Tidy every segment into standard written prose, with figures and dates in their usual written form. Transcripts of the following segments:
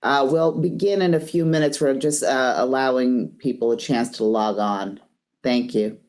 We'll begin in a few minutes. We're just allowing people a chance to log on. Thank you.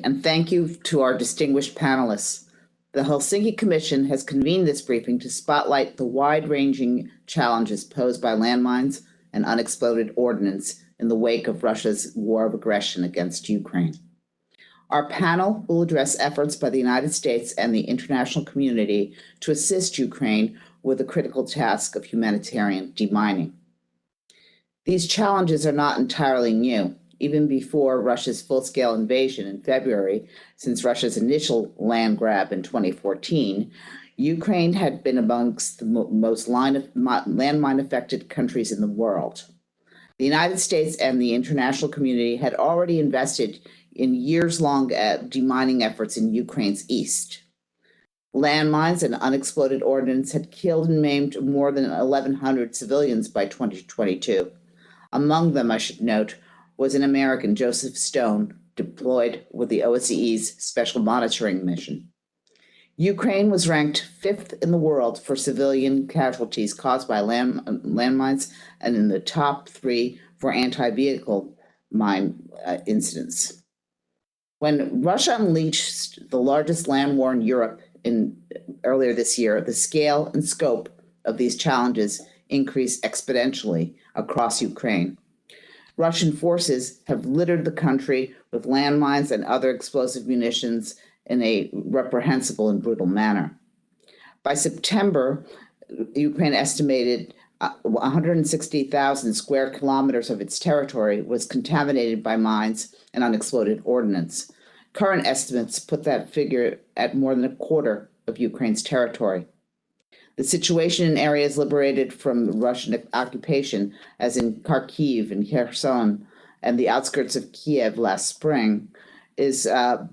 And thank you to our distinguished panelists. The Helsinki Commission has convened this briefing to spotlight the wide-ranging challenges posed by landmines and unexploded ordnance in the wake of Russia's war of aggression against Ukraine. Our panel will address efforts by the United States and the international community to assist Ukraine with the critical task of humanitarian demining. These challenges are not entirely new. Even before Russia's full-scale invasion in February, since Russia's initial land grab in 2014, Ukraine had been amongst the most landmine-affected countries in the world. The United States and the international community had already invested in years-long demining efforts in Ukraine's east. Landmines and unexploded ordnance had killed and maimed more than 1,100 civilians by 2022. Among them, I should note, was an American, Joseph Stone, deployed with the OSCE's Special Monitoring Mission. Ukraine was ranked 5th in the world for civilian casualties caused by landmines and in the top 3 for anti-vehicle mine incidents. When Russia unleashed the largest land war in Europe earlier this year, the scale and scope of these challenges increased exponentially across Ukraine. Russian forces have littered the country with landmines and other explosive munitions in a reprehensible and brutal manner. By September, Ukraine estimated 160,000 square kilometers of its territory was contaminated by mines and unexploded ordnance. Current estimates put that figure at more than a quarter of Ukraine's territory. The situation in areas liberated from Russian occupation, as in Kharkiv and Kherson, and the outskirts of Kiev last spring is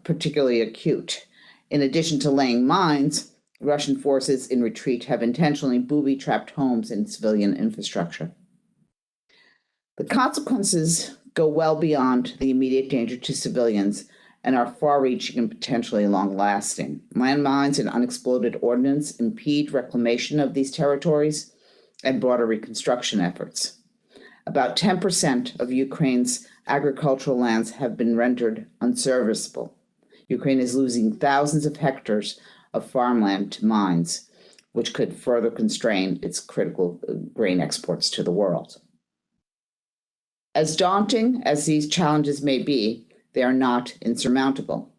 particularly acute. In addition to laying mines, Russian forces in retreat have intentionally booby-trapped homes and civilian infrastructure. The consequences go well beyond the immediate danger to civilians and are far-reaching and potentially long-lasting. Landmines and unexploded ordnance impede reclamation of these territories and broader reconstruction efforts. About 10% of Ukraine's agricultural lands have been rendered unserviceable. Ukraine is losing thousands of hectares of farmland to mines, which could further constrain its critical grain exports to the world. As daunting as these challenges may be, they are not insurmountable.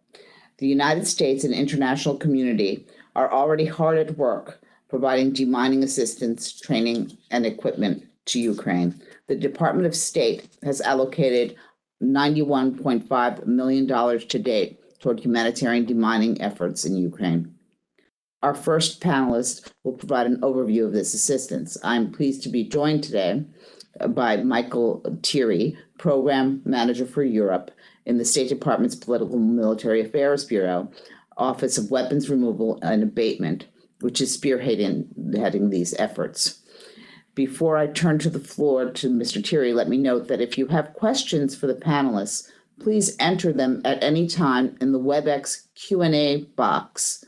The United States and international community are already hard at work providing demining assistance, training, and equipment to Ukraine. The Department of State has allocated $91.5 million to date toward humanitarian demining efforts in Ukraine. Our first panelist will provide an overview of this assistance. I'm pleased to be joined today by Michael Thierry, Program Manager for Europe in the State Department's Political Military Affairs Bureau, Office of Weapons Removal and Abatement, which is spearheading these efforts. Before I turn to the floor to Mr. Thierry, let me note that if you have questions for the panelists, please enter them at any time in the WebEx Q&A box,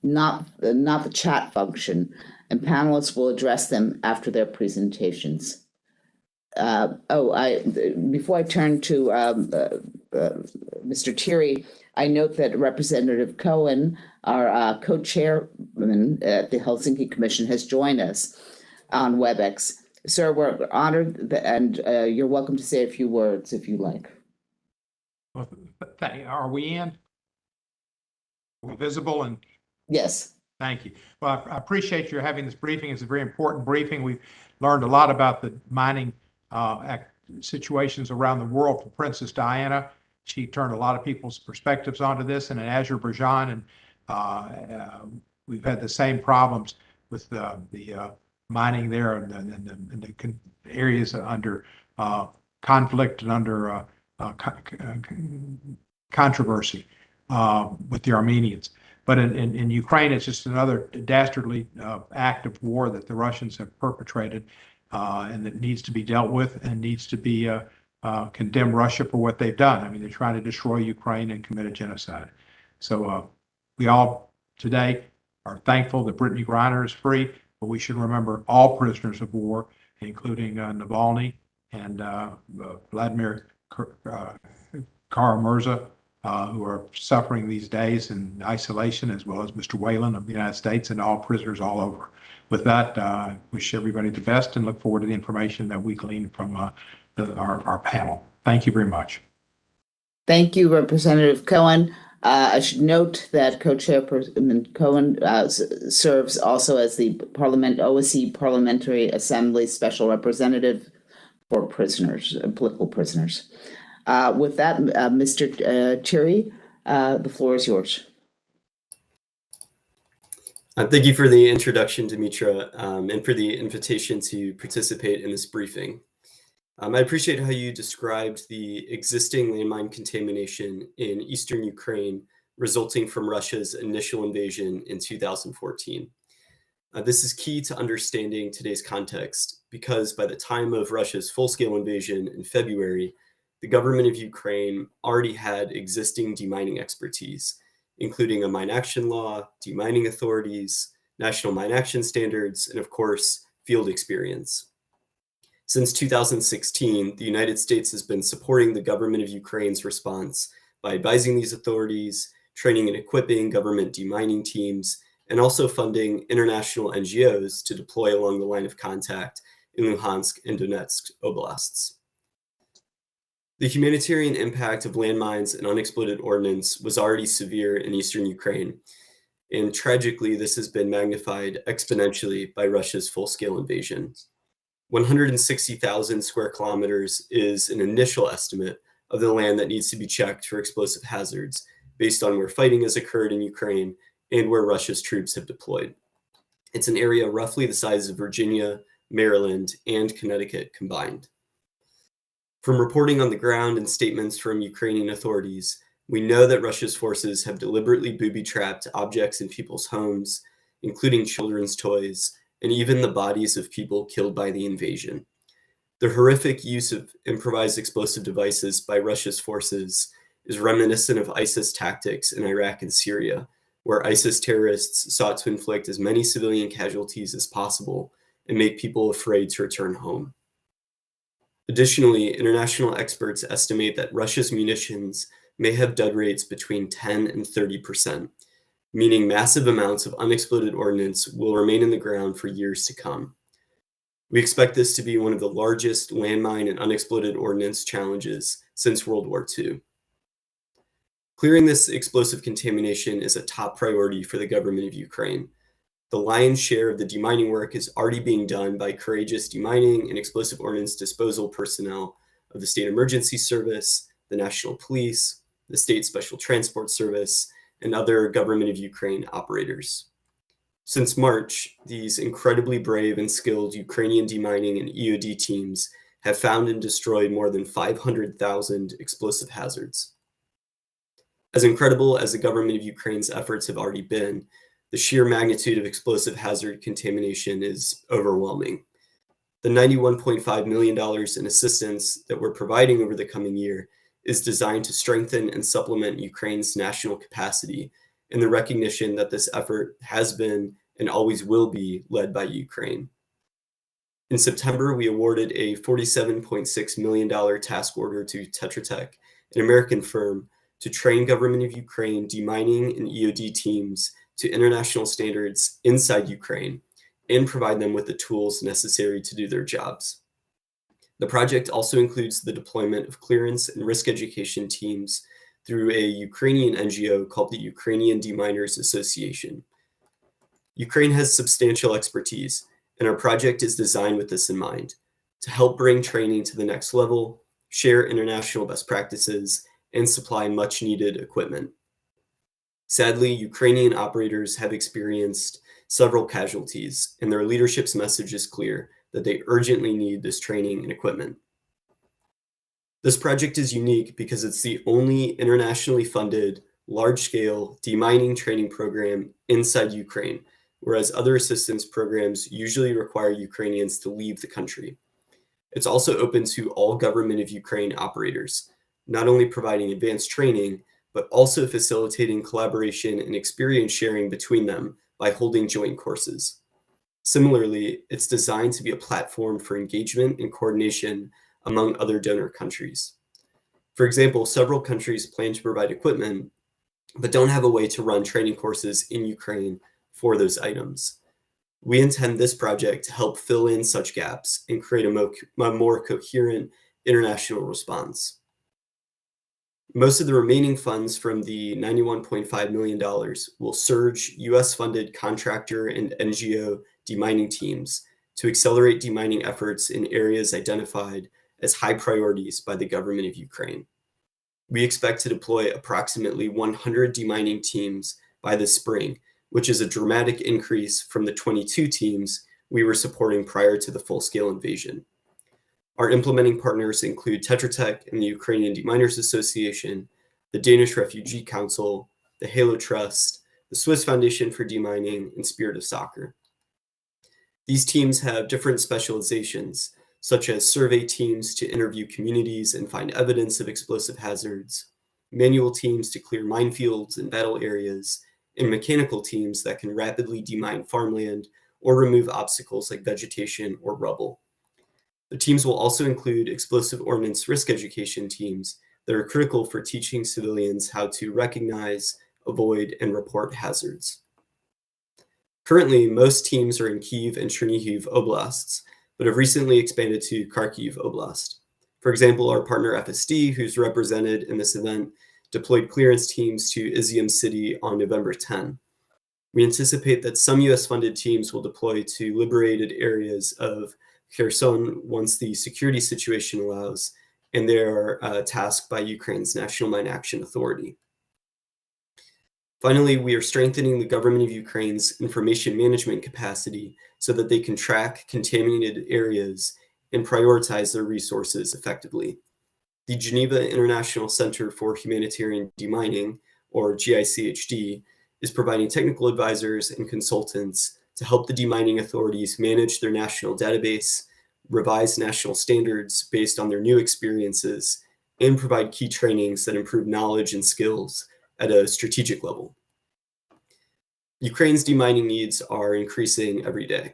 not the chat function, and panelists will address them after their presentations. Before I turn to Mr. Thierry, I note that Representative Cohen, our co-chairman at the Helsinki Commission, has joined us on WebEx. Sir, we're honored, and you're welcome to say a few words if you like. Well, are we in? Are we visible? And yes. Thank you. Well, I appreciate you having this briefing. It's a very important briefing. We've learned a lot about the mining situations around the world from Princess Diana. She turned a lot of people's perspectives onto this, and in Azerbaijan, and we've had the same problems with the mining there and the areas under conflict and under controversy with the Armenians. But in Ukraine, it's just another dastardly act of war that the Russians have perpetrated, and that needs to be dealt with and needs to be condemn Russia for what they've done. I mean, they're trying to destroy Ukraine and commit a genocide. So we all today are thankful that Brittany Griner is free, but we should remember all prisoners of war, including Navalny and Vladimir Kara-Murza, who are suffering these days in isolation, as well as Mr. Whalen of the United States, and all prisoners all over. With that, I wish everybody the best and look forward to the information that we glean from our panel. Thank you very much. Thank you, Representative Cohen. I should note that Co-Chairperson Cohen serves also as the OSCE Parliamentary Assembly Special Representative for prisoners, political prisoners. With that, Mr. Thierry, the floor is yours. Thank you for the introduction, Dimitra, and for the invitation to participate in this briefing. I appreciate how you described the existing landmine contamination in eastern Ukraine resulting from Russia's initial invasion in 2014. This is key to understanding today's context because by the time of Russia's full-scale invasion in February, the government of Ukraine already had existing demining expertise, including a mine action law, demining authorities, national mine action standards, and of course, field experience. Since 2016, the United States has been supporting the government of Ukraine's response by advising these authorities, training and equipping government demining teams, and also funding international NGOs to deploy along the line of contact in Luhansk and Donetsk oblasts. The humanitarian impact of landmines and unexploded ordnance was already severe in eastern Ukraine, and tragically, this has been magnified exponentially by Russia's full-scale invasion. 160,000 square kilometers is an initial estimate of the land that needs to be checked for explosive hazards based on where fighting has occurred in Ukraine and where Russia's troops have deployed. It's an area roughly the size of Virginia, Maryland, and Connecticut combined. From reporting on the ground and statements from Ukrainian authorities, we know that Russia's forces have deliberately booby-trapped objects in people's homes, including children's toys, and even the bodies of people killed by the invasion. The horrific use of improvised explosive devices by Russia's forces is reminiscent of ISIS tactics in Iraq and Syria, where ISIS terrorists sought to inflict as many civilian casualties as possible and make people afraid to return home. Additionally, international experts estimate that Russia's munitions may have dud rates between 10 and 30%, meaning massive amounts of unexploded ordnance will remain in the ground for years to come. We expect this to be one of the largest landmine and unexploded ordnance challenges since World War II. Clearing this explosive contamination is a top priority for the government of Ukraine. The lion's share of the demining work is already being done by courageous demining and explosive ordnance disposal personnel of the State Emergency Service, the National Police, the State Special Transport Service, and other government of Ukraine operators. Since March, these incredibly brave and skilled Ukrainian demining and EOD teams have found and destroyed more than 500,000 explosive hazards. As incredible as the government of Ukraine's efforts have already been, the sheer magnitude of explosive hazard contamination is overwhelming. The $91.5 million in assistance that we're providing over the coming year is designed to strengthen and supplement Ukraine's national capacity in the recognition that this effort has been and always will be led by Ukraine. In September, we awarded a $47.6 million task order to Tetra Tech, an American firm, to train government of Ukraine demining and EOD teams to international standards inside Ukraine and provide them with the tools necessary to do their jobs. The project also includes the deployment of clearance and risk education teams through a Ukrainian NGO called the Ukrainian Deminers Association. Ukraine has substantial expertise, and our project is designed with this in mind, to help bring training to the next level, share international best practices, and supply much needed equipment. Sadly, Ukrainian operators have experienced several casualties, and their leadership's message is clear that they urgently need this training and equipment. This project is unique because it's the only internationally funded, large-scale demining training program inside Ukraine, whereas other assistance programs usually require Ukrainians to leave the country. It's also open to all government of Ukraine operators, not only providing advanced training, but also facilitating collaboration and experience sharing between them by holding joint courses. Similarly, it's designed to be a platform for engagement and coordination among other donor countries. For example, several countries plan to provide equipment, but don't have a way to run training courses in Ukraine for those items. We intend this project to help fill in such gaps and create a more coherent international response. Most of the remaining funds from the $91.5 million will surge US-funded contractor and NGO demining teams to accelerate demining efforts in areas identified as high priorities by the government of Ukraine. We expect to deploy approximately 100 demining teams by this spring, which is a dramatic increase from the 22 teams we were supporting prior to the full-scale invasion. Our implementing partners include Tetra Tech and the Ukrainian Deminers Association, the Danish Refugee Council, the Halo Trust, the Swiss Foundation for Demining, and Spirit of Soccer. These teams have different specializations, such as survey teams to interview communities and find evidence of explosive hazards, manual teams to clear minefields and battle areas, and mechanical teams that can rapidly demine farmland or remove obstacles like vegetation or rubble. The teams will also include explosive ordnance risk education teams that are critical for teaching civilians how to recognize, avoid, and report hazards. Currently, most teams are in Kyiv and Chernihiv oblasts, but have recently expanded to Kharkiv Oblast. For example, our partner FSD, who's represented in this event, deployed clearance teams to Izium City on November 10. We anticipate that some US-funded teams will deploy to liberated areas of Kherson once the security situation allows, and they are tasked by Ukraine's National Mine Action Authority. Finally, we are strengthening the government of Ukraine's information management capacity so that they can track contaminated areas and prioritize their resources effectively. The Geneva International Center for Humanitarian Demining, or GICHD, is providing technical advisors and consultants to help the demining authorities manage their national database, revise national standards based on their new experiences, and provide key trainings that improve knowledge and skills at a strategic level. Ukraine's demining needs are increasing every day.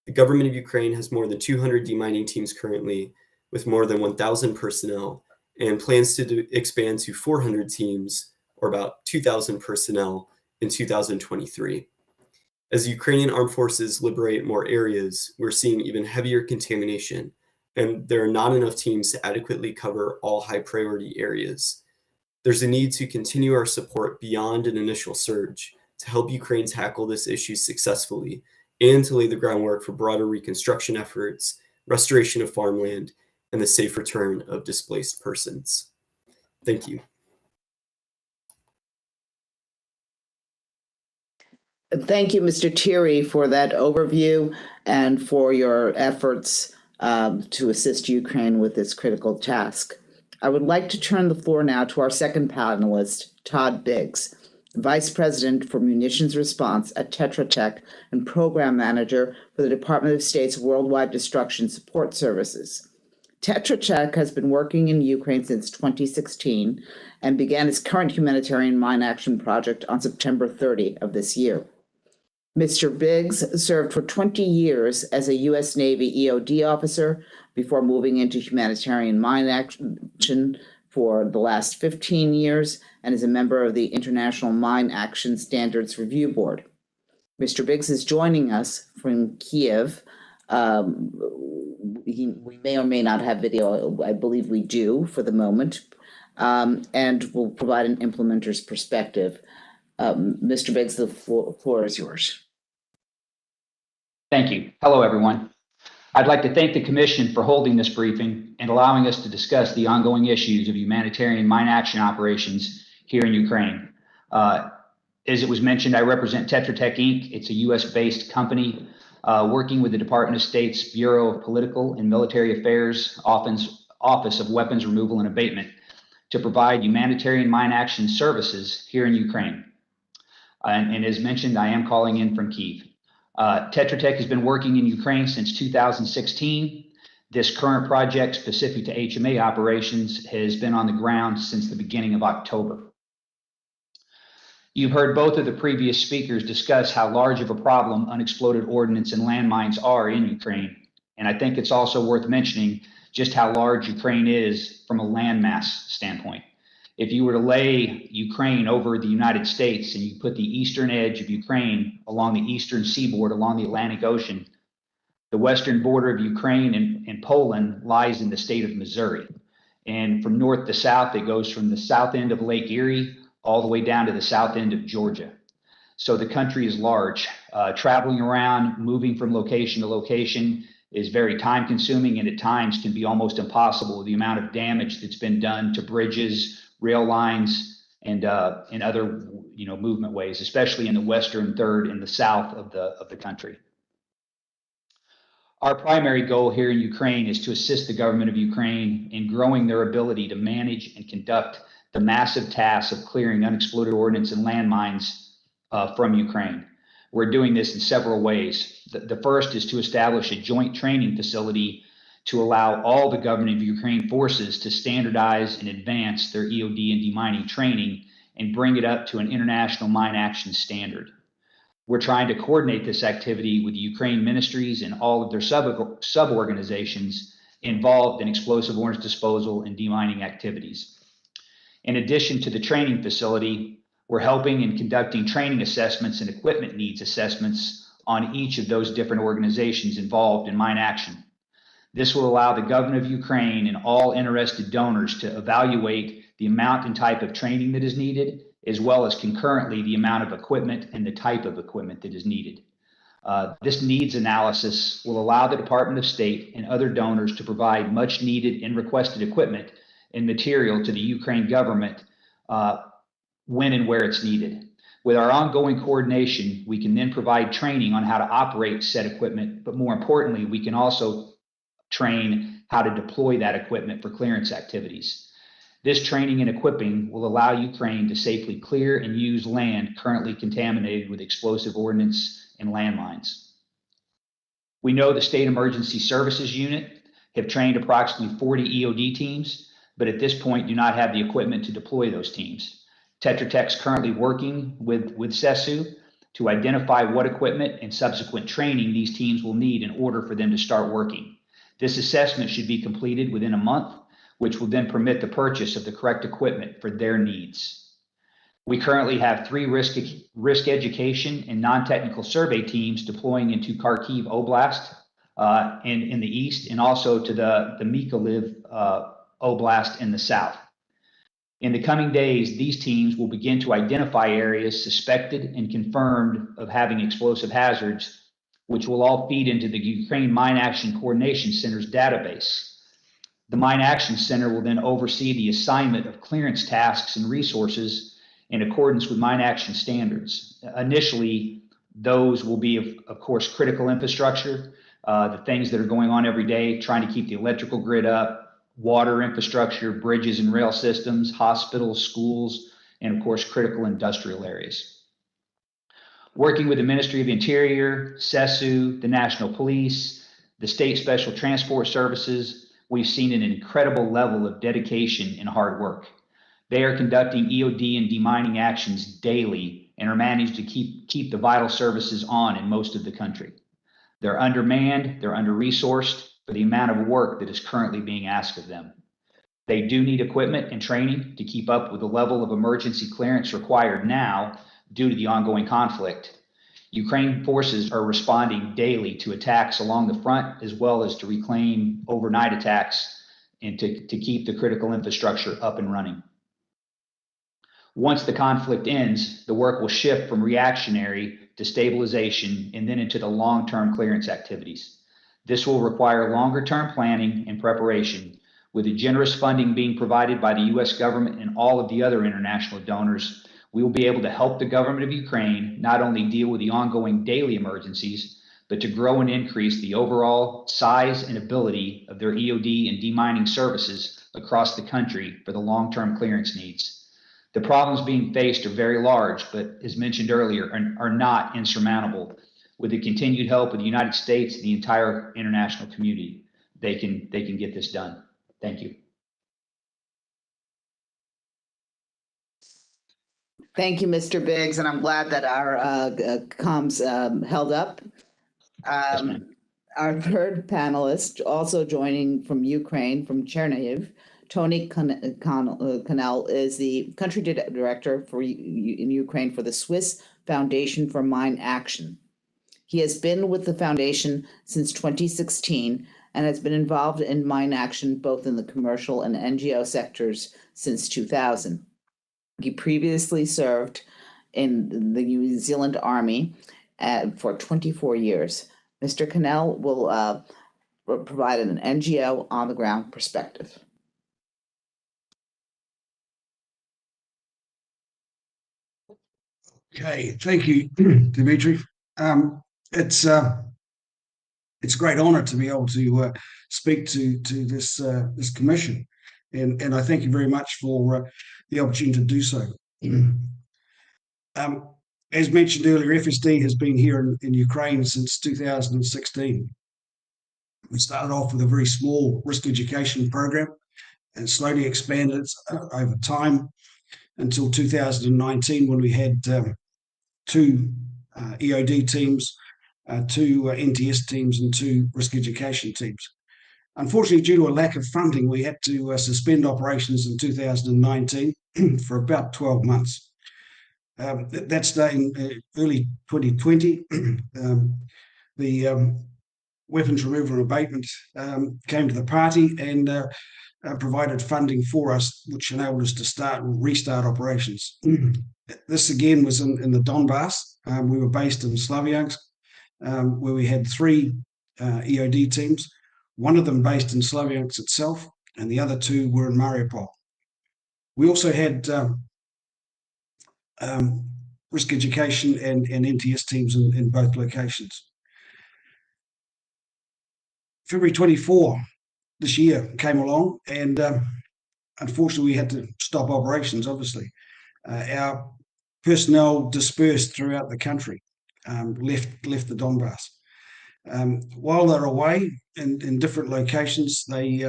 The government of Ukraine has more than 200 demining teams currently, with more than 1,000 personnel, and plans to expand to 400 teams, or about 2,000 personnel, in 2023. As Ukrainian armed forces liberate more areas, we're seeing even heavier contamination, and there are not enough teams to adequately cover all high-priority areas. There's a need to continue our support beyond an initial surge to help Ukraine tackle this issue successfully and to lay the groundwork for broader reconstruction efforts, restoration of farmland, and the safe return of displaced persons. Thank you. Thank you, Mr. Thierry, for that overview and for your efforts to assist Ukraine with this critical task. I would like to turn the floor now to our second panelist, Todd Biggs, Vice President for Munitions Response at Tetra Tech and Program Manager for the Department of State's Worldwide Destruction Support Services. Tetra Tech has been working in Ukraine since 2016 and began its current humanitarian mine action project on September 30 of this year. Mr. Biggs served for 20 years as a U.S. Navy EOD officer before moving into humanitarian mine action for the last 15 years and is a member of the International Mine Action Standards Review Board. Mr. Biggs is joining us from Kiev. We may or may not have video. I believe we do for the moment, and will provide an implementer's perspective. Mr. Biggs, the floor is yours. Thank you. Hello, everyone. I'd like to thank the Commission for holding this briefing and allowing us to discuss the ongoing issues of humanitarian mine action operations here in Ukraine. As it was mentioned, I represent Tetra Tech, Inc. It's a U.S.-based company working with the Department of State's Bureau of Political and Military Affairs Office of Weapons Removal and Abatement to provide humanitarian mine action services here in Ukraine. And as mentioned, I am calling in from Kyiv. Tetra Tech has been working in Ukraine since 2016. This current project specific to HMA operations has been on the ground since the beginning of October. You've heard both of the previous speakers discuss how large of a problem unexploded ordnance and landmines are in Ukraine. And I think it's also worth mentioning just how large Ukraine is from a landmass standpoint. If you were to lay Ukraine over the United States and you put the eastern edge of Ukraine along the eastern seaboard along the Atlantic Ocean, the western border of Ukraine and Poland lies in the state of Missouri. And from north to south, it goes from the south end of Lake Erie all the way down to the south end of Georgia. So the country is large. Traveling around, moving from location to location is very time consuming and at times can be almost impossible with the amount of damage that's been done to bridges, rail lines, and in other movement ways, especially in the western third and the south of the country. Our primary goal here in Ukraine is to assist the government of Ukraine in growing their ability to manage and conduct the massive task of clearing unexploded ordnance and landmines from Ukraine. We're doing this in several ways. The first is to establish a joint training facility to allow all the government of Ukraine forces to standardize and advance their EOD and demining training and bring it up to an international mine action standard. We're trying to coordinate this activity with the Ukraine ministries and all of their sub-organizations involved in explosive ordnance disposal and demining activities. In addition to the training facility, we're helping in conducting training assessments and equipment needs assessments on each of those different organizations involved in mine action. This will allow the government of Ukraine and all interested donors to evaluate the amount and type of training that is needed, as well as concurrently the amount of equipment and the type of equipment that is needed. This needs analysis will allow the Department of State and other donors to provide much needed and requested equipment and material to the Ukraine government when and where it's needed. With our ongoing coordination, we can then provide training on how to operate said equipment, but more importantly, we can also train how to deploy that equipment for clearance activities. This training and equipping will allow Ukraine to safely clear and use land currently contaminated with explosive ordnance and landmines. We know the State Emergency Services Unit have trained approximately 40 EOD teams, but at this point do not have the equipment to deploy those teams. Tetra Tech's currently working with CESU to identify what equipment and subsequent training these teams will need in order for them to start working. This assessment should be completed within a month, which will then permit the purchase of the correct equipment for their needs. We currently have 3 risk education and non-technical survey teams deploying into Kharkiv Oblast in the east, and also to the Mykolaiv Oblast in the south. In the coming days, these teams will begin to identify areas suspected and confirmed of having explosive hazards, which will all feed into the Ukraine Mine Action Coordination Center's database. The Mine Action Center will then oversee the assignment of clearance tasks and resources in accordance with mine action standards. Initially, those will be, of course, critical infrastructure, the things that are going on every day, trying to keep the electrical grid up, water infrastructure, bridges and rail systems, hospitals, schools, and of course, critical industrial areas. Working with the Ministry of Interior, CESU, the National Police, the State Special Transport Services, we've seen an incredible level of dedication and hard work. They are conducting EOD and demining actions daily and are managed to keep the vital services on in most of the country. They're undermanned, they're under-resourced for the amount of work that is currently being asked of them. They do need equipment and training to keep up with the level of emergency clearance required now due to the ongoing conflict. Ukraine forces are responding daily to attacks along the front, as well as to reclaim overnight attacks and to keep the critical infrastructure up and running. Once the conflict ends, the work will shift from reactionary to stabilization and then into the long-term clearance activities. This will require longer-term planning and preparation, with the generous funding being provided by the U.S. government and all of the other international donors. We will be able to help the government of Ukraine not only deal with the ongoing daily emergencies, but to grow and increase the overall size and ability of their EOD and demining services across the country for the long-term clearance needs. The problems being faced are very large, but as mentioned earlier, are not insurmountable. With the continued help of the United States and the entire international community, they can get this done. Thank you. Thank you, Mr. Biggs, and I'm glad that our comms held up. Yes, ma'am. Our third panelist, also joining from Ukraine, from Chernihiv, Tony Cannell, is the country director in Ukraine for the Swiss Foundation for Mine Action. He has been with the foundation since 2016 and has been involved in mine action both in the commercial and NGO sectors since 2000. He previously served in the New Zealand Army for 24 years. Mr. Cannell will provide an NGO on-the-ground perspective. Okay, thank you, Dimitri. It's a great honour to be able to speak to this commission, and I thank you very much for the opportunity to do so. As mentioned earlier, FSD has been here in Ukraine since 2016. We started off with a very small risk education program and slowly expanded over time until 2019, when we had 2 EOD teams, 2 NTS teams, and 2 risk education teams. Unfortunately, due to a lack of funding, we had to suspend operations in 2019 for about 12 months. That's in early 2020. The weapons removal and abatement came to the party and provided funding for us, which enabled us to restart operations. This again was in the Donbass. We were based in Slavyansk, where we had 3 EOD teams, one of them based in Slavyansk itself, and the other 2 were in Mariupol. We also had risk education and NTS teams in both locations. February 24 this year came along, and unfortunately, we had to stop operations, obviously. Our personnel dispersed throughout the country, left the Donbass. While they're away in different locations, they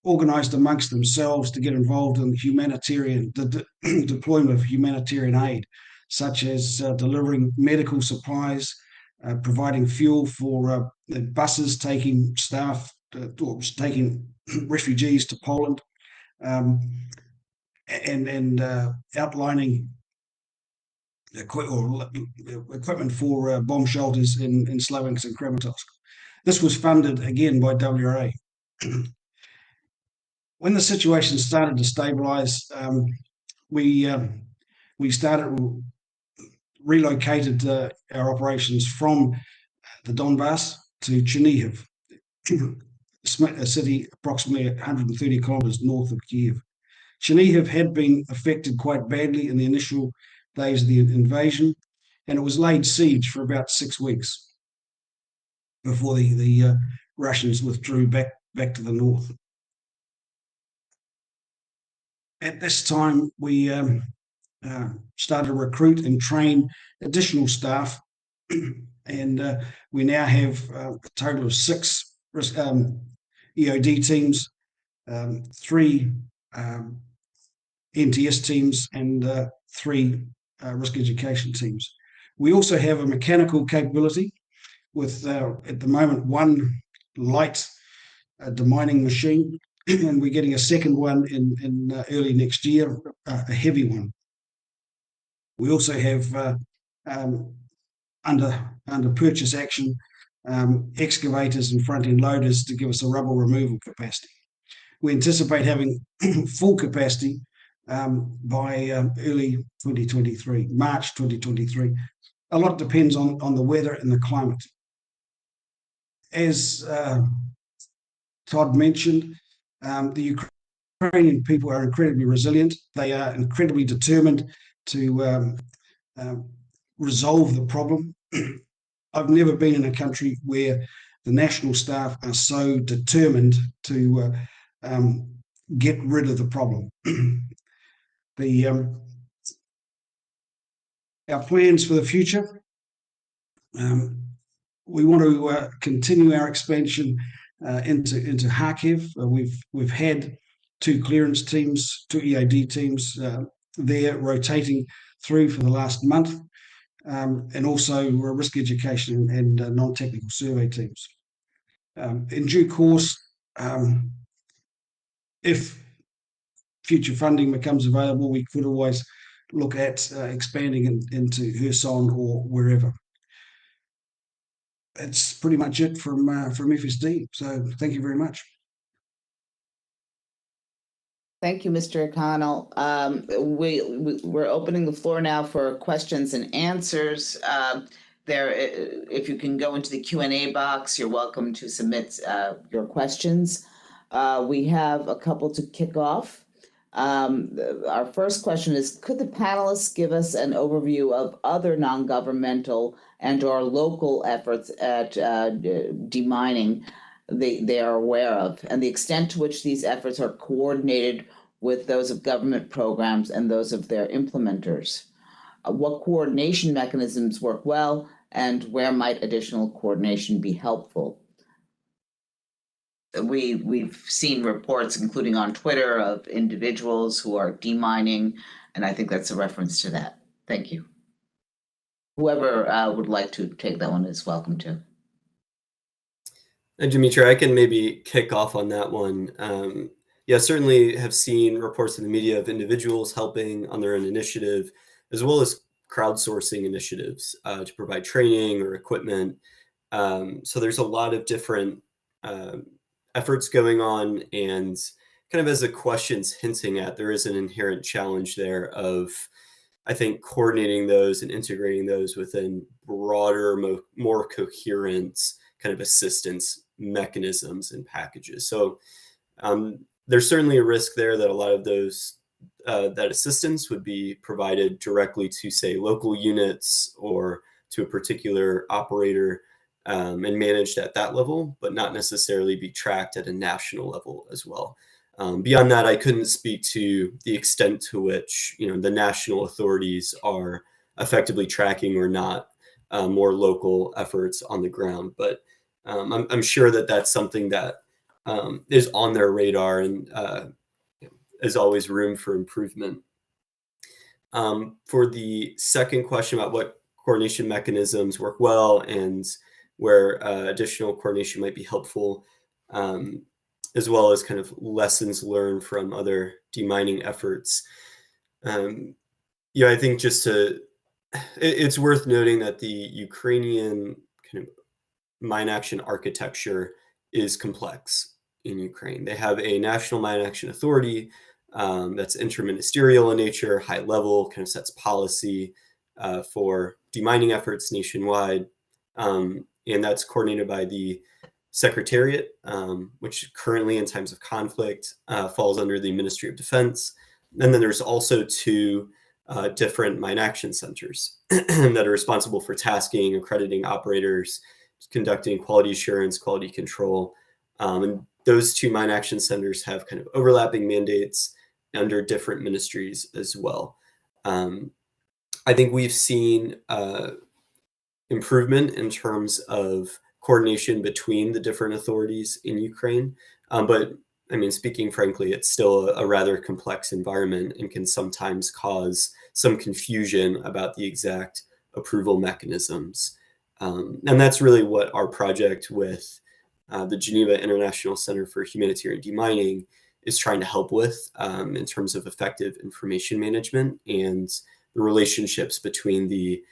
organised amongst themselves to get involved in the deployment of humanitarian aid, such as delivering medical supplies, providing fuel for buses taking staff or taking refugees to Poland, and outlining equipment for bomb shelters in Slaviansk and Kramatorsk. This was funded again by WRA. When the situation started to stabilize, we relocated our operations from the Donbass to Chernihiv, a city approximately 130 kilometers north of Kiev. Chernihiv had been affected quite badly in the initial days of the invasion, and it was laid siege for about 6 weeks before the Russians withdrew back to the north. At this time, we started to recruit and train additional staff, and we now have a total of 6 EOD teams, 3 NTS teams, and 3 risk education teams. We also have a mechanical capability with, at the moment, 1 light demining machine, and we're getting a second one in early next year, a heavy one. We also have under purchase action excavators and front-end loaders to give us a rubble removal capacity. We anticipate having full capacity by early 2023, March 2023. A lot depends on the weather and the climate. As Todd mentioned, the Ukrainian people are incredibly resilient. They are incredibly determined to resolve the problem. I've never been in a country where the national staff are so determined to get rid of the problem. Our plans for the future, we want to continue our expansion into Kharkiv. We've had 2 clearance teams, 2 EOD teams there rotating through for the last month, and also risk education and non-technical survey teams. In due course, if future funding becomes available, we could always look at expanding into Kherson or wherever. That's pretty much it from FSD. So thank you very much. Thank you, Mr. O'Connell. We're opening the floor now for questions and answers. If you can go into the Q&A box, you're welcome to submit your questions. We have a couple to kick off. Our first question is, could the panelists give us an overview of other non-governmental and/or local efforts at demining they are aware of, and the extent to which these efforts are coordinated with those of government programs and those of their implementers? What coordination mechanisms work well, and where might additional coordination be helpful? We've seen reports, including on Twitter, of individuals who are demining, and I think that's a reference to that. Thank you. Whoever would like to take that one is welcome to. And Dimitri, I can maybe kick off on that one. Yeah, certainly have seen reports in the media of individuals helping on their own initiative, as well as crowdsourcing initiatives to provide training or equipment. So there's a lot of different efforts going on, and kind of as the question's hinting at, there is an inherent challenge there of, I think, coordinating those and integrating those within broader, more coherent kind of assistance mechanisms and packages. So there's certainly a risk there that a lot of those that assistance would be provided directly to, say, local units or to a particular operator. and managed at that level, but not necessarily be tracked at a national level as well. Beyond that, I couldn't speak to the extent to which the national authorities are effectively tracking or not more local efforts on the ground. But I'm sure that that's something that is on their radar and is always room for improvement. For the second question about what coordination mechanisms work well and where additional coordination might be helpful, as well as kind of lessons learned from other demining efforts. I think it's worth noting that the Ukrainian kind of mine action architecture is complex in Ukraine. They have a national mine action authority that's interministerial in nature, high level, kind of sets policy for demining efforts nationwide. And that's coordinated by the Secretariat, which currently in times of conflict falls under the Ministry of Defense. And then there's also two different mine action centers that are responsible for tasking, accrediting operators, conducting quality assurance, quality control. And those two mine action centers have kind of overlapping mandates under different ministries as well. I think we've seen improvement in terms of coordination between the different authorities in Ukraine. But I mean, speaking frankly, it's still a rather complex environment and can sometimes cause some confusion about the exact approval mechanisms. And that's really what our project with the Geneva International Center for Humanitarian Demining is trying to help with in terms of effective information management and the relationships between the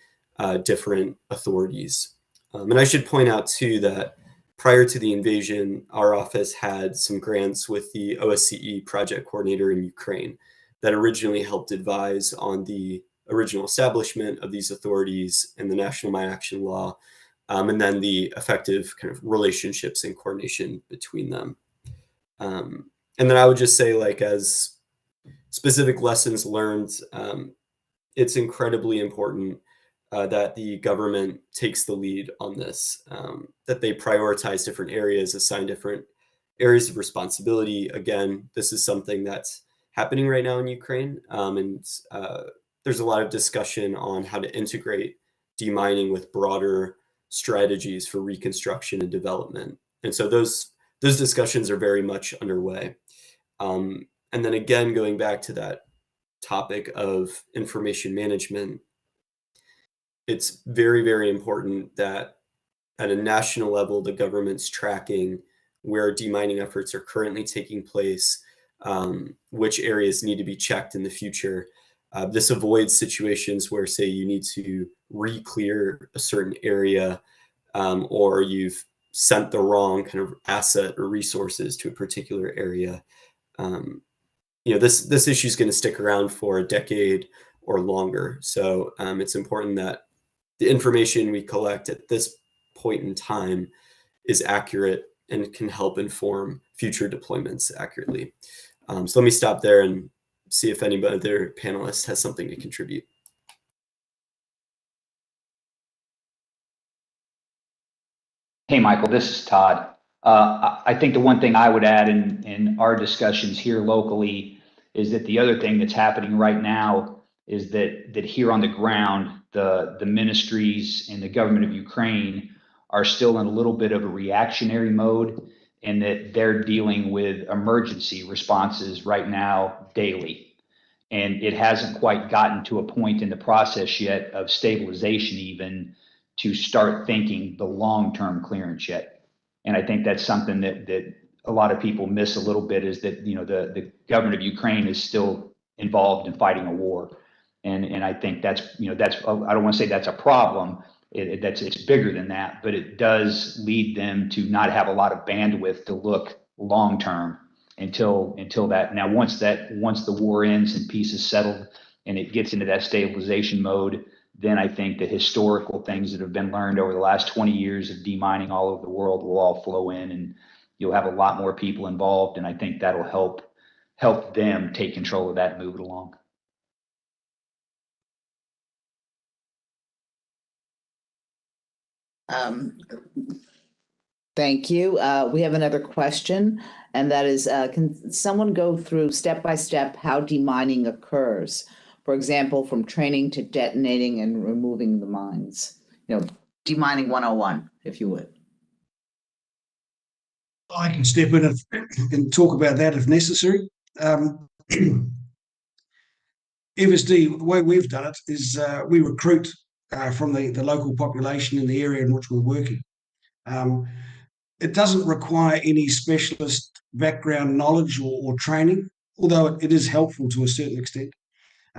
different authorities. And I should point out too that prior to the invasion, our office had some grants with the OSCE project coordinator in Ukraine that originally helped advise on the original establishment of these authorities and the national mine action law, and then the effective kind of relationships and coordination between them. And then I would just say, like, as specific lessons learned, it's incredibly important that the government takes the lead on this, that they prioritize different areas, assign different areas of responsibility. Again, this is something that's happening right now in Ukraine, and there's a lot of discussion on how to integrate demining with broader strategies for reconstruction and development. And so those discussions are very much underway. And then again, going back to that topic of information management, it's very, very important that at a national level, the government's tracking where demining efforts are currently taking place, which areas need to be checked in the future. This avoids situations where, say, you need to re-clear a certain area, or you've sent the wrong kind of asset or resources to a particular area. This issue is going to stick around for a decade or longer. So it's important that the information we collect at this point in time is accurate and can help inform future deployments accurately. So let me stop there and see if any other panelist has something to contribute. Hey, Michael, this is Todd. I think the one thing I would add in our discussions here locally is that the other thing that's happening right now is that here on the ground, the ministries and the government of Ukraine are still in a little bit of a reactionary mode, and that they're dealing with emergency responses right now daily. And it hasn't quite gotten to a point in the process yet of stabilization even to start thinking the long-term clearance yet. And I think that's something that a lot of people miss a little bit, is that the government of Ukraine is still involved in fighting a war. And I think that's I don't want to say that's a problem. It's bigger than that, but it does lead them to not have a lot of bandwidth to look long term until that. Now, once the war ends and peace is settled and it gets into that stabilization mode, then I think the historical things that have been learned over the last 20 years of demining all over the world will all flow in, and you'll have a lot more people involved. And I think that'll help them take control of that and move it along. Thank you. We have another question, and that is, can someone go through step by step how demining occurs? For example, from training to detonating and removing the mines. Demining 101, if you would. I can step in and talk about that if necessary. FSD, the way we've done it is we recruit from the local population in the area in which we're working. It doesn't require any specialist background knowledge or training, although it is helpful to a certain extent.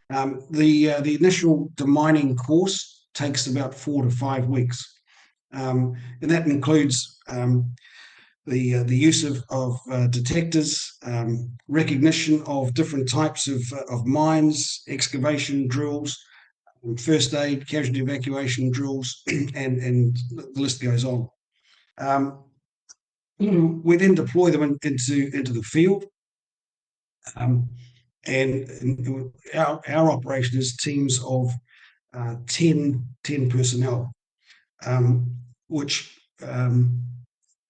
The initial demining course takes about 4 to 5 weeks, and that includes the use of detectors, recognition of different types of mines, excavation drills, first aid, casualty evacuation drills, and the list goes on. We then deploy them into the field, and our operation is teams of 10 personnel, which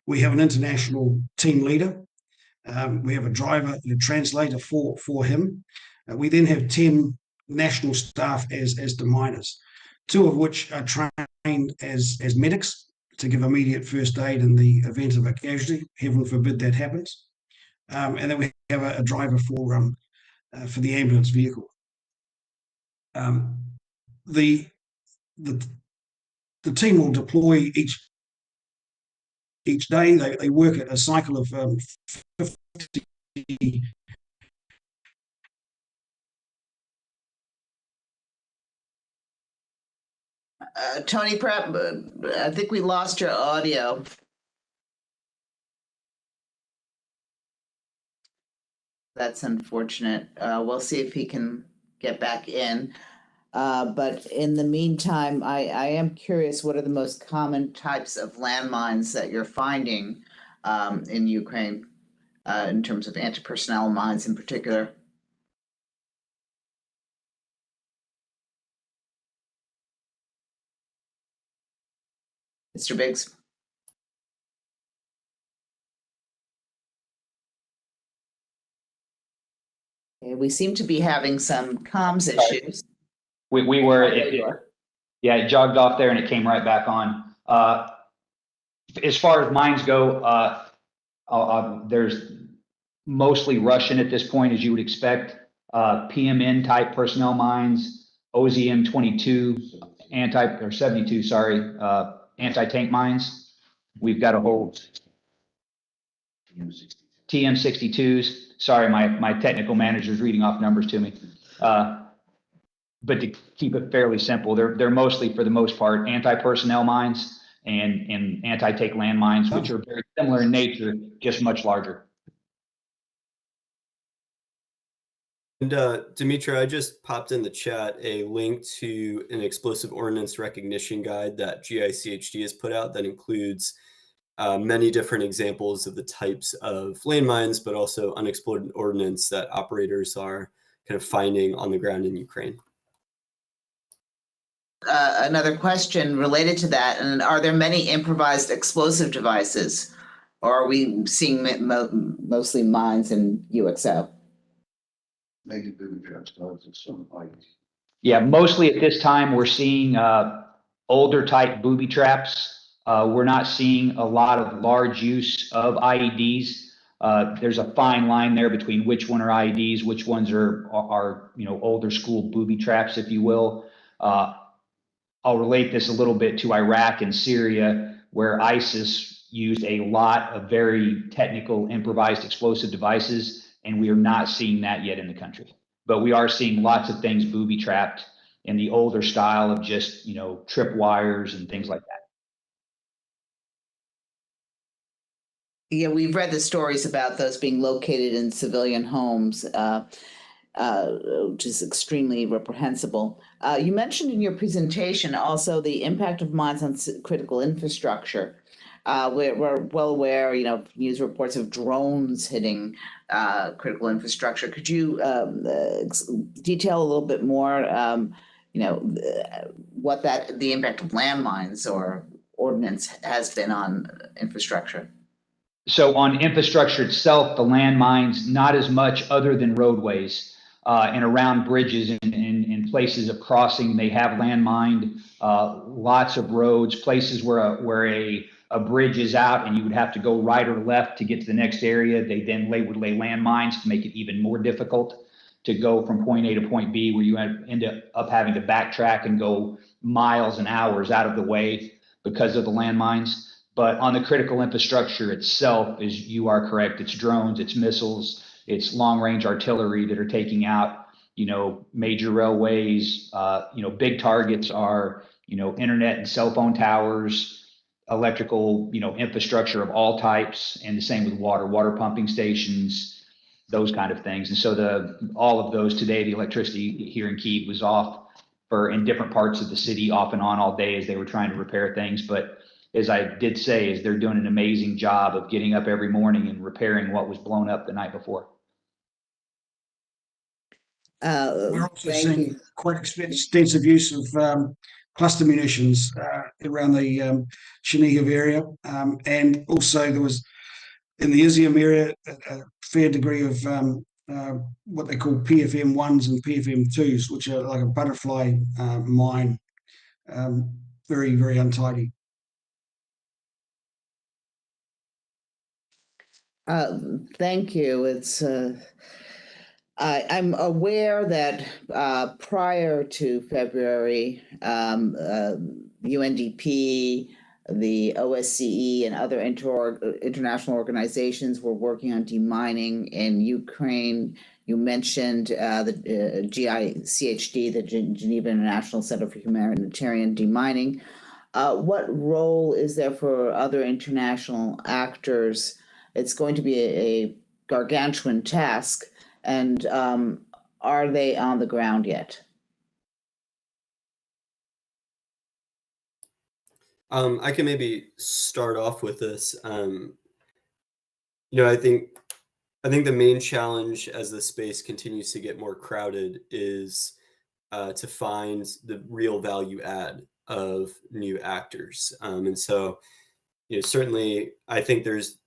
we have an international team leader. We have a driver and a translator for him. We then have 10 national staff as deminers, 2 of which are trained as medics to give immediate first aid in the event of a casualty. Heaven forbid that happens. And then we have a driver for the ambulance vehicle. The team will deploy each day. They work at a cycle of 50. Tony Prep, I think we lost your audio. That's unfortunate. We'll see if he can get back in. But in the meantime, I am curious, what are the most common types of landmines that you're finding in Ukraine in terms of anti-personnel mines in particular? Mr. Biggs? Okay, we seem to be having some comms issues. We were, it jogged off there and it came right back on. As far as mines go, there's mostly Russian at this point, as you would expect. PMN type personnel mines, OZM 22, 72, sorry, anti-tank mines. We've got a whole TM 62s. Sorry, my technical manager is reading off numbers to me. But to keep it fairly simple, they're mostly, for the most part, anti-personnel mines and anti-tank landmines, which are very similar in nature, just much larger. And Dimitra, I just popped in the chat a link to an explosive ordnance recognition guide that GICHD has put out that includes many different examples of the types of landmines, but also unexploded ordnance that operators are kind of finding on the ground in Ukraine. Another question related to that, and are there many improvised explosive devices, or are we seeing mostly mines and UXO? Yeah, mostly at this time we're seeing older type booby traps. We're not seeing a lot of large use of IEDs. There's a fine line there between which one are IEDs, which ones are older school booby traps, if you will. I'll relate this a little bit to Iraq and Syria, where ISIS used a lot of very technical improvised explosive devices, and we are not seeing that yet in the country. But we are seeing lots of things booby trapped in the older style of just, trip wires and things like that. Yeah, we've read the stories about those being located in civilian homes, which is extremely reprehensible. You mentioned in your presentation also the impact of mines on critical infrastructure. We're well aware, news reports of drones hitting critical infrastructure. Could you detail a little bit more, what the impact of landmines or ordinance has been on infrastructure? So on infrastructure itself, the landmines, not as much other than roadways and around bridges and places of crossing. They have landmined lots of roads, places where a bridge is out and you would have to go right or left to get to the next area. They then would lay landmines to make it even more difficult to go from point A to point B, where you end up having to backtrack and go miles and hours out of the way because of the landmines. But on the critical infrastructure itself, is you are correct. It's drones, it's missiles, it's long range artillery that are taking out, major railways. Big targets are, internet and cell phone towers, electrical, infrastructure of all types, and the same with water pumping stations, those kind of things. And so all of those today, the electricity here in Key was off in different parts of the city, off and on all day as they were trying to repair things. But as I did say, is they're doing an amazing job of getting up every morning and repairing what was blown up the night before. We're also seeing quite extensive use of cluster munitions around the Chernihiv area. And also there was, in the Izium area, a fair degree of what they call PFM1s and PFM2s, which are like a butterfly mine, very, very untidy. Thank you. I'm aware that prior to February, UNDP, the OSCE, and other international organizations were working on demining in Ukraine. You mentioned the GICHD, the Geneva International Center for Humanitarian Demining. What role is there for other international actors? It's going to be a gargantuan task, and are they on the ground yet? I can maybe start off with this. I think the main challenge as the space continues to get more crowded is to find the real value add of new actors. And so, certainly I think there's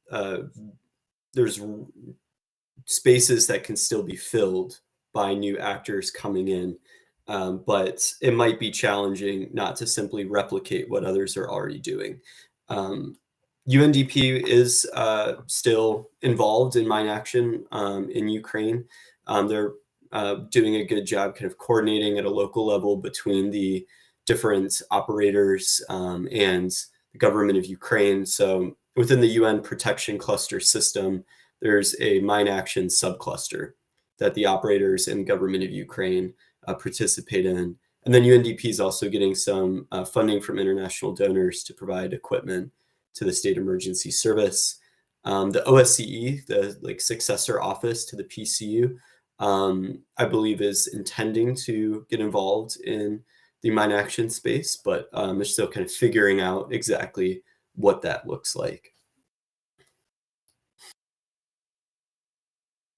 spaces that can still be filled by new actors coming in. But it might be challenging not to simply replicate what others are already doing. UNDP is still involved in mine action in Ukraine. They're doing a good job kind of coordinating at a local level between the different operators and the government of Ukraine. So within the UN protection cluster system, there's a mine action subcluster that the operators and government of Ukraine participate in. And then UNDP is also getting some funding from international donors to provide equipment to the State Emergency Service. The OSCE, the successor office to the PCU, I believe is intending to get involved in the mine action space, but they're still kind of figuring out exactly what that looks like.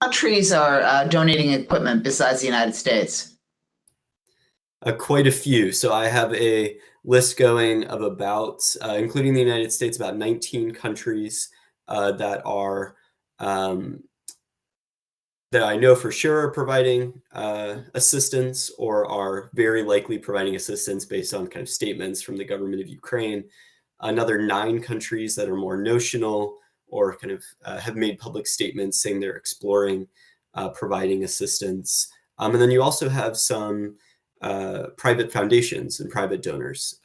Countries are donating equipment besides the United States? Quite a few. So I have a list going of about, including the United States, about 19 countries that are that I know for sure are providing assistance or are very likely providing assistance based on kind of statements from the government of Ukraine. Another 9 countries that are more notional or kind of have made public statements saying they're exploring providing assistance. And then you also have some private foundations and private donors.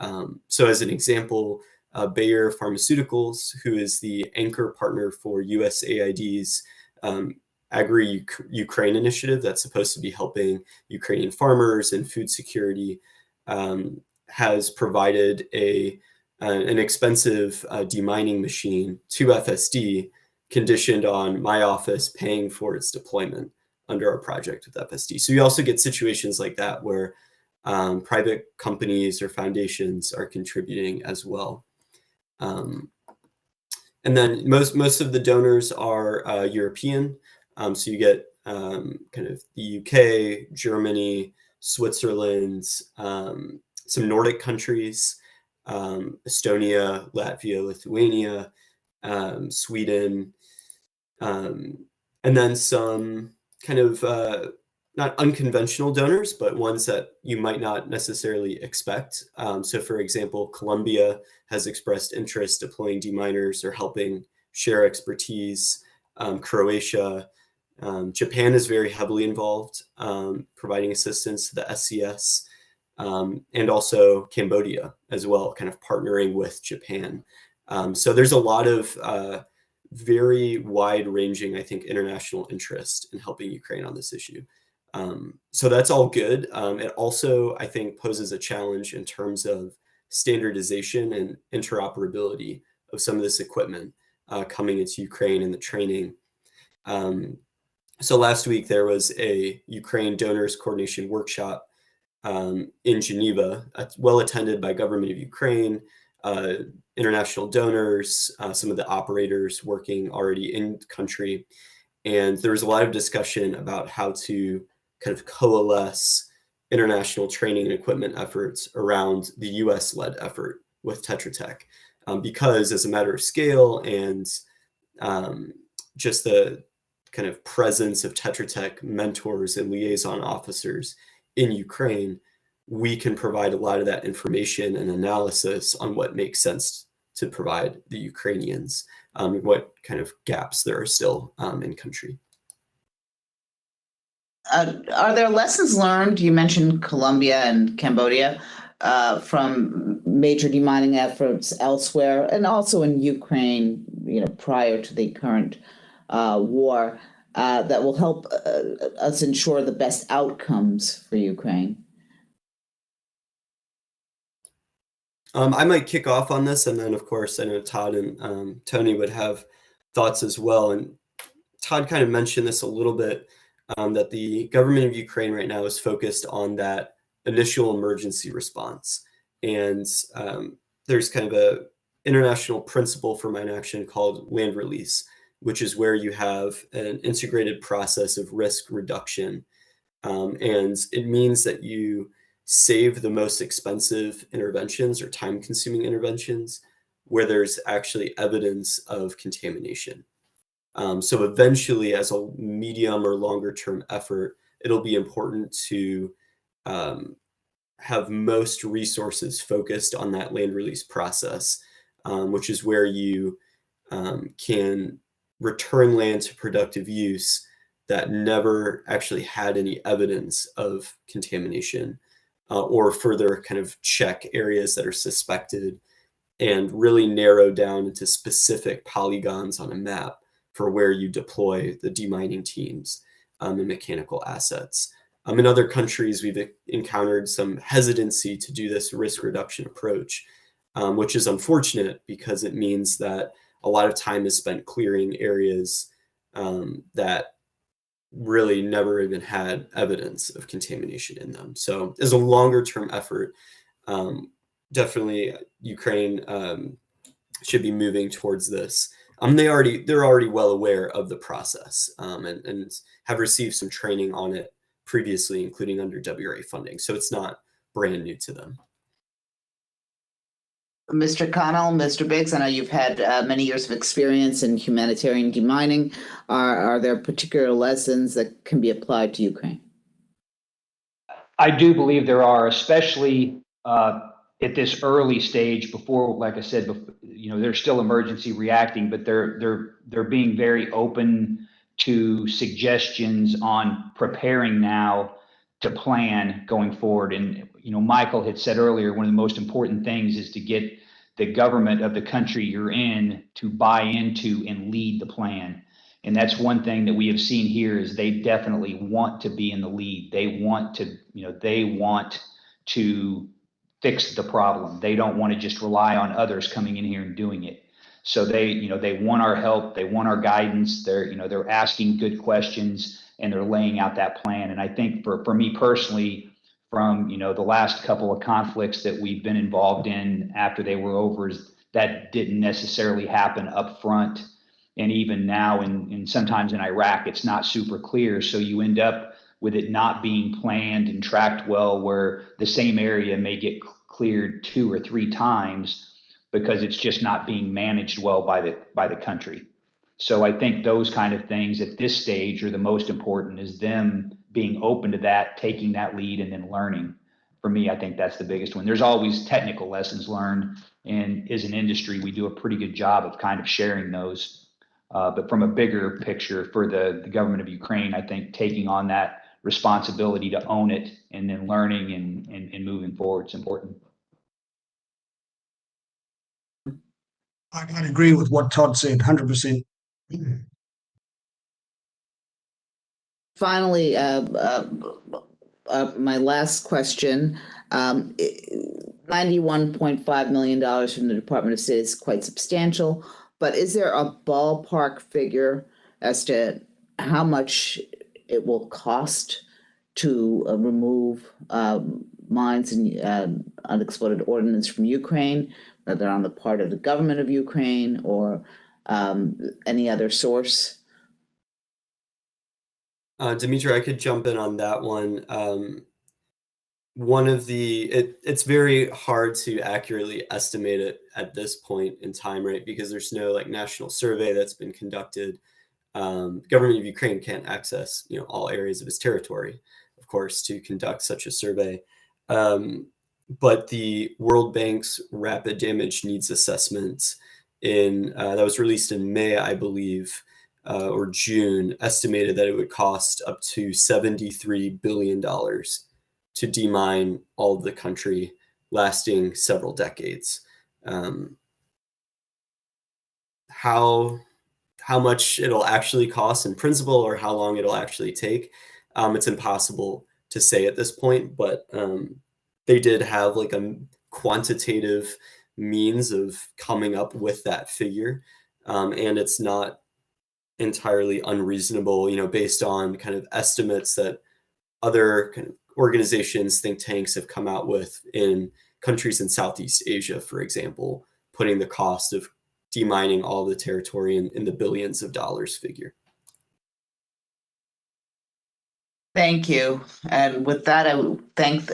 So as an example, Bayer Pharmaceuticals, who is the anchor partner for USAID's Agri-Ukraine initiative that's supposed to be helping Ukrainian farmers and food security, has provided an expensive demining machine to FSD, conditioned on my office paying for its deployment under our project with FSD. So you also get situations like that where private companies or foundations are contributing as well. And then most of the donors are European. So you get kind of the UK, Germany, Switzerland, some Nordic countries. Estonia, Latvia, Lithuania, Sweden, and then some kind of not unconventional donors, but ones that you might not necessarily expect. So for example, Colombia has expressed interest deploying deminers or helping share expertise. Croatia, Japan is very heavily involved, providing assistance to the SCS, and also Cambodia as well, kind of partnering with Japan. So there's a lot of very wide-ranging, I think, international interest in helping Ukraine on this issue. So that's all good. It also, I think, poses a challenge in terms of standardization and interoperability of some of this equipment coming into Ukraine and the training. So last week there was a Ukraine donors coordination workshop in Geneva, well attended by government of Ukraine, international donors, some of the operators working already in country. And there was a lot of discussion about how to kind of coalesce international training and equipment efforts around the US-led effort with Tetra Tech. Because as a matter of scale and just the kind of presence of Tetra Tech mentors and liaison officers in Ukraine, we can provide a lot of that information and analysis on what makes sense to provide the Ukrainians, what kind of gaps there are still in country. Are there lessons learned? You mentioned Colombia and Cambodia from major demining efforts elsewhere, and also in Ukraine, prior to the current war, that will help us ensure the best outcomes for Ukraine? I might kick off on this, and then of course I know Todd and Tony would have thoughts as well. And Todd kind of mentioned this a little bit, that the government of Ukraine right now is focused on that initial emergency response. And there's kind of a international principle for mine action called land release, which is where you have an integrated process of risk reduction. And it means that you save the most expensive interventions or time-consuming interventions where there's actually evidence of contamination. So eventually, as a medium or longer term effort, it'll be important to have most resources focused on that land release process, which is where you can return land to productive use that never actually had any evidence of contamination, or further kind of check areas that are suspected and really narrow down into specific polygons on a map for where you deploy the demining teams and mechanical assets. In other countries, we've encountered some hesitancy to do this risk reduction approach, which is unfortunate because it means that a lot of time is spent clearing areas that really never even had evidence of contamination in them. So as a longer term effort, definitely Ukraine should be moving towards this. They're already well aware of the process, and have received some training on it previously, including under WRA funding. So it's not brand new to them. Mr. Connell, Mr. Biggs, I know you've had many years of experience in humanitarian demining. Are there particular lessons that can be applied to Ukraine? I do believe there are, especially at this early stage before, like I said, they're still emergency reacting, but they're being very open to suggestions on preparing now to plan going forward. And Michael had said earlier, one of the most important things is to get the government of the country you're in to buy into and lead the plan. And that's one thing that we have seen here is they definitely want to be in the lead. They want to fix the problem. They don't want to just rely on others coming in here and doing it. So they want our help. They want our guidance. They're asking good questions and they're laying out that plan. And I think for me personally, from the last couple of conflicts that we've been involved in after they were over, that didn't necessarily happen up front. And even now, and sometimes in Iraq, it's not super clear. So you end up with it not being planned and tracked well, where the same area may get cleared 2 or 3 times because it's just not being managed well by the country. So I think those kind of things at this stage are the most important, is them being open to that, taking that lead, and then learning. For me, I think that's the biggest one. There's always technical lessons learned, and as an industry, we do a pretty good job of kind of sharing those. But from a bigger picture for the government of Ukraine, I think taking on that responsibility to own it and then learning and moving forward is important. I'd agree with what Todd said, 100%. Finally, my last question, $91.5 million from the Department of State is quite substantial, but is there a ballpark figure as to how much it will cost to remove mines and unexploded ordnance from Ukraine, whether on the part of the government of Ukraine or any other source? Dimitri, I could jump in on that one. It's very hard to accurately estimate it at this point in time, right? Because there's no like national survey that's been conducted. The government of Ukraine can't access, all areas of its territory, of course, to conduct such a survey. But the World Bank's Rapid Damage Needs Assessment that was released in May, I believe, or June, estimated that it would cost up to $73 billion to demine all of the country, lasting several decades. How much it'll actually cost in principle or how long it'll actually take, it's impossible to say at this point, but they did have like a quantitative means of coming up with that figure. And it's not entirely unreasonable, based on kind of estimates that other kind of organizations, think tanks have come out with in countries in Southeast Asia, for example, putting the cost of demining all the territory in the billions of dollars figure. Thank you. And with that, I would thank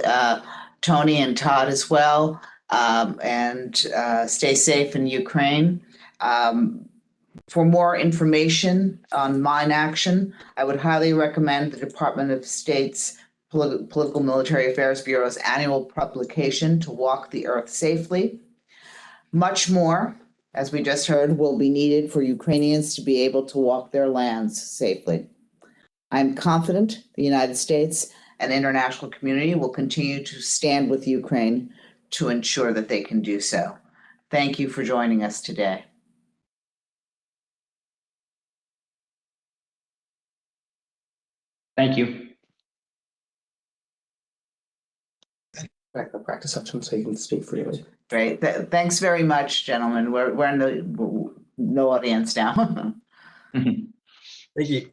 Tony and Todd as well. And stay safe in Ukraine. For more information on mine action, I would highly recommend the Department of State's Political Military Affairs Bureau's annual publication, To Walk the Earth Safely. Much more, as we just heard, will be needed for Ukrainians to be able to walk their lands safely. I'm confident the United States and the international community will continue to stand with Ukraine to ensure that they can do so. Thank you for joining us today. Thank you. Back the practice section so you can speak freely. Great. Thanks very much, gentlemen. We're in the no audience now. Thank you.